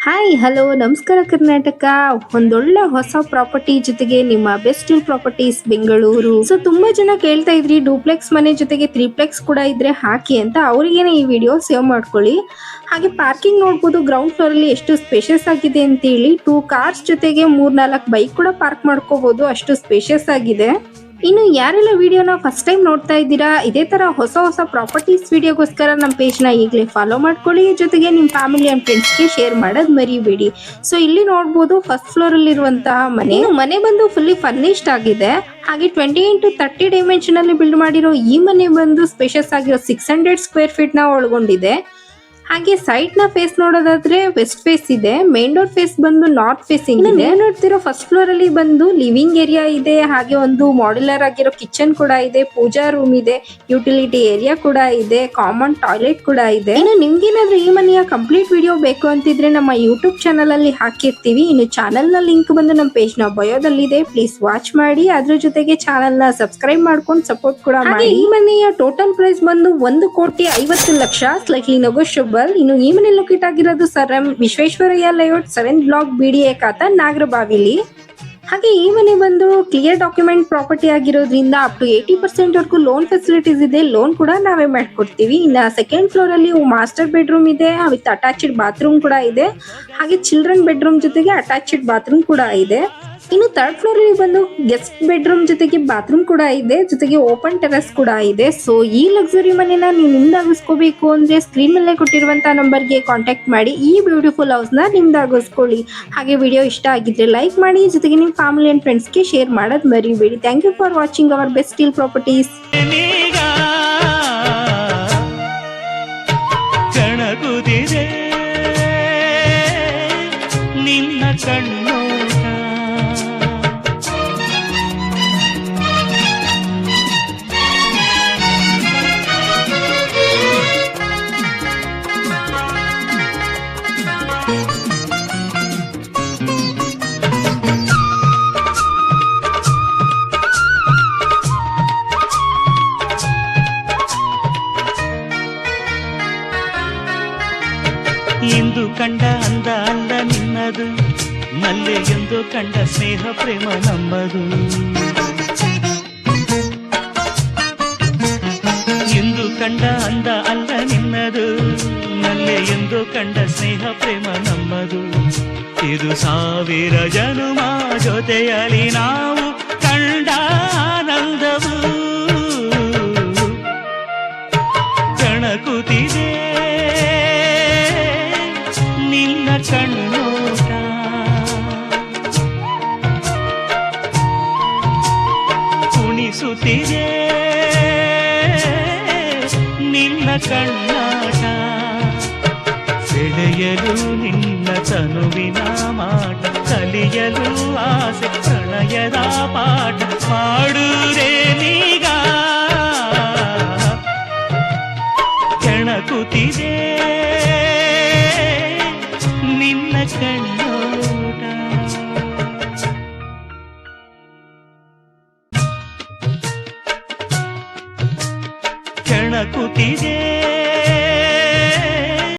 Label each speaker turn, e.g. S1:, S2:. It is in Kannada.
S1: ಹಾಯ್ ಹಲೋ ನಮಸ್ಕಾರ ಕರ್ನಾಟಕ. ಒಂದೊಳ್ಳೆ ಹೊಸ ಪ್ರಾಪರ್ಟಿ ಜೊತೆಗೆ ನಿಮ್ಮ ಬೆಸ್ಟ್ ಪ್ರಾಪರ್ಟೀಸ್ ಬೆಂಗಳೂರು. ಸೊ ತುಂಬಾ ಜನ ಕೇಳ್ತಾ ಇದ್ರಿ ಡೂಪ್ಲೆಕ್ಸ್ ಮನೆ ಜೊತೆಗೆ ತ್ರೀಪ್ಲೆಕ್ಸ್ ಕೂಡ ಇದ್ರೆ ಹಾಕಿ ಅಂತ. ಅವರಿಗೇನೆ ಈ ವಿಡಿಯೋ ಸೇವ್ ಮಾಡ್ಕೊಳ್ಳಿ. ಹಾಗೆ ಪಾರ್ಕಿಂಗ್ ನೋಡ್ಬೋದು, ಗ್ರೌಂಡ್ ಫ್ಲೋರ್ ಅಲ್ಲಿ ಎಷ್ಟು ಸ್ಪೇಷಿಯಸ್ ಆಗಿದೆ ಅಂತ ಹೇಳಿ. 2 ಕಾರ್ಸ್ ಜೊತೆಗೆ 3-4 ಬೈಕ್ ಕೂಡ ಪಾರ್ಕ್ ಮಾಡ್ಕೋಬಹುದು, ಅಷ್ಟು ಸ್ಪೇಷಿಯಸ್ ಆಗಿದೆ. ಇನ್ನು ಯಾರೆಲ್ಲ ವಿಡಿಯೋನ ಫಸ್ಟ್ ಟೈಮ್ ನೋಡ್ತಾ ಇದ್ದೀರಾ, ಇದೇ ತರ ಹೊಸ ಹೊಸ ಪ್ರಾಪರ್ಟೀಸ್ ವಿಡಿಯೋಗೋಸ್ಕರ ನಮ್ಮ ಪೇಜ್ ನ ಈಗಲೇ ಫಾಲೋ ಮಾಡ್ಕೊಳ್ಳಿ. ಜೊತೆಗೆ ನಿಮ್ಮ ಫ್ಯಾಮಿಲಿ ಅಂಡ್ ಫ್ರೆಂಡ್ಸ್ ಗೆ ಶೇರ್ ಮಾಡೋದ್ ಮರಿಬೇಡಿ. ಸೊ ಇಲ್ಲಿ ನೋಡ್ಬೋದು ಫಸ್ಟ್ ಫ್ಲೋರ್ ಅಲ್ಲಿ ಇರುವಂತಹ ಮನೆ ಬಂದು ಫುಲ್ಲಿ ಫರ್ನಿಶ್ಡ್ ಆಗಿದೆ. ಹಾಗೆ 20 × 30 ಡೈಮೆನ್ಷನ್ ಅಲ್ಲಿ ಬಿಲ್ಡ್ ಮಾಡಿರೋ ಈ ಮನೆ ಬಂದು ಸ್ಪೇಷಿಯಸ್ ಆಗಿರೋ 600 ಸ್ಕ್ವೇರ್ ಫೀಟ್ ನ ಒಳಗೊಂಡಿದೆ. ಹಾಗೆ ಸೈಡ್ ನ ಫೇಸ್ ನೋಡೋದಾದ್ರೆ ವೆಸ್ಟ್ ಫೇಸ್ ಇದೆ, ಮೇನ್ ಡೋರ್ ಫೇಸ್ ಬಂದು ನಾರ್ತ್ ಫೇಸಿಂಗ್ ಇದೆ. ನೋಡ್ತಿರೋ ಫಸ್ಟ್ ಫ್ಲೋರ್ ಅಲ್ಲಿ ಬಂದು ಲಿವಿಂಗ್ ಏರಿಯಾ ಇದೆ, ಹಾಗೆ ಒಂದು ಮಾಡ್ಯುಲರ್ ಆಗಿರೋ ಕಿಚನ್ ಕೂಡ ಇದೆ, ಪೂಜಾ ರೂಮ್ ಇದೆ, ಯುಟಿಲಿಟಿ ಏರಿಯಾ ಕೂಡ ಇದೆ, ಕಾಮನ್ ಟಾಯ್ಲೆಟ್ ಕೂಡ ಇದೆ. ಇನ್ನು ನಿಮ್ಗೇನಾದ್ರೂ ಈ ಮನೆಯ ಕಂಪ್ಲೀಟ್ ವಿಡಿಯೋ ಬೇಕು ಅಂತಿದ್ರೆ ನಮ್ಮ ಯೂಟ್ಯೂಬ್ ಚಾನಲ್ ಅಲ್ಲಿ ಹಾಕಿರ್ತೀವಿ. ಇನ್ನು ಚಾನಲ್ ನ ಲಿಂಕ್ ಬಂದು ನಮ್ಮ ಪೇಜ್ ನ ಬಯೋದಲ್ಲಿ ಇದೆ, ಪ್ಲೀಸ್ ವಾಚ್ ಮಾಡಿ. ಅದ್ರ ಜೊತೆಗೆ ಚಾನಲ್ ನ ಸಬ್ಸ್ಕ್ರೈಬ್ ಮಾಡ್ಕೊಂಡು ಸಪೋರ್ಟ್ ಕೂಡ ಮಾಡಿ. ಈ ಮನೆಯ ಟೋಟಲ್ ಪ್ರೈಸ್ ಬಂದು 1,50,00,000, ಸ್ಲೈಟ್ಲಿ ನೆಗೋಷಿಯಬಲ್. ಇನ್ನು ಈ ಮನೆ ಲೊಕೇಟ್ ಆಗಿರೋದು Sir M Visvesvaraya layout, 7th block, BDA khata, ನಾಗರಬಾವಿಲಿ. ಹಾಗೆ ಈ ಮನೆ ಬಂದು ಕ್ಲಿಯರ್ ಡಾಕ್ಯುಮೆಂಟ್ ಪ್ರಾಪರ್ಟಿ ಆಗಿರೋದ್ರಿಂದ ಅಪ್ ಟು 80% ವರೆಗೂ ಲೋನ್ ಫೆಸಿಲಿಟೀಸ್ ಇದೆ. ಲೋನ್ ಕೂಡ ನಾವೇ ಮಾಡ್ಕೊಡ್ತೀವಿ. ಇನ್ನು ಸೆಕೆಂಡ್ ಫ್ಲೋರ್ ಅಲ್ಲಿ ಮಾಸ್ಟರ್ ಬೆಡ್ರೂಮ್ ಇದೆ, ವಿತ್ ಅಟ್ಯಾಚ್ಡ್ ಬಾತ್ರೂಮ್ ಕೂಡ ಇದೆ. ಹಾಗೆ ಚಿಲ್ಡ್ರನ್ ಬೆಡ್ರೂಮ್ ಜೊತೆಗೆ ಅಟ್ಯಾಚ್ಡ್ ಬಾತ್ರೂಮ್ ಕೂಡ ಇದೆ. ಇನ್ನು ಥರ್ಡ್ ಫ್ಲೋರ್ ಅಲ್ಲಿ ಬಂದು ಗೆಸ್ಟ್ ಬೆಡ್ರೂಮ್ ಜೊತೆಗೆ ಬಾತ್ರೂಮ್ ಕೂಡ ಇದೆ, ಜೊತೆಗೆ ಓಪನ್ ಟೆರೆಸ್ ಕೂಡ ಇದೆ. ಸೊ ಈ ಲಕ್ಸುರಿ ಮನೆನ ನೀವು ನಿಮ್ದಾಗಿಸ್ಕೋಬೇಕು ಅಂದ್ರೆ ಸ್ಕ್ರೀನ್ ಮೇಲೆ ಕೊಟ್ಟಿರುವಂತಹ ನಂಬರ್ಗೆ ಕಾಂಟ್ಯಾಕ್ಟ್ ಮಾಡಿ ಈ ಬ್ಯೂಟಿಫುಲ್ ಹೌಸ್ ನ ನಿಮ್ದಾಗಿಸ್ಕೊಳ್ಳಿ. ಹಾಗೆ ವಿಡಿಯೋ ಇಷ್ಟ ಆಗಿದ್ರೆ ಲೈಕ್ ಮಾಡಿ, ಜೊತೆಗೆ ನಿಮ್ಮ ಫ್ಯಾಮಿಲಿ ಅಂಡ್ ಫ್ರೆಂಡ್ಸ್ ಗೆ ಶೇರ್ ಮಾಡೋದ್ ಮರಿಬೇಡಿ. Thank you for watching our best deal properties.
S2: ನಿನ್ನ ಕಣ್ಣು ಎಂದು ಕಂಡ ಅಂದ ಅಲ್ಲ ನಿನ್ನದು, ಮಲ್ಲೆ ಎಂದು ಕಂಡ ಸ್ನೇಹ ಪ್ರೇಮ ನಮ್ಮದು. ಎಂದು ಕಂಡ ಅಂದ ಅಲ್ಲ ನಿನ್ನದು, ಮಲ್ಲೆ ಎಂದು ಕಂಡ ಸ್ನೇಹ ಪ್ರೇಮ ನಮ್ಮದು. ಇದು 1000 ಜನುಮ ಜೊತೆಯಲಿ ನಾವು ಕಂಡ ಆನಂದವು ಕಣಕುತ್ತಿದೆ ನಿನ್ನ ಕಣ್ಣೋಟ. ಕುಣಿಸುತ್ತಿದೆ ನಿನ್ನ ಕಣ್ಣಾಟ. ಸೆಳೆಯಲು ನಿನ್ನ ತನುವಿನ ಮಾಟ, ಕಲಿಯಲು ಆಸೆ ಪ್ರಣಯದ ಪಾಠ. ಮಾಡುವುದೇ ನೀಗ ಕೆಣಕುತ್ತಿದೆ ನಿನ್ನ ಕಣ್ಣೋಟ. ಕೆಣಕುತ್ತಿದೆ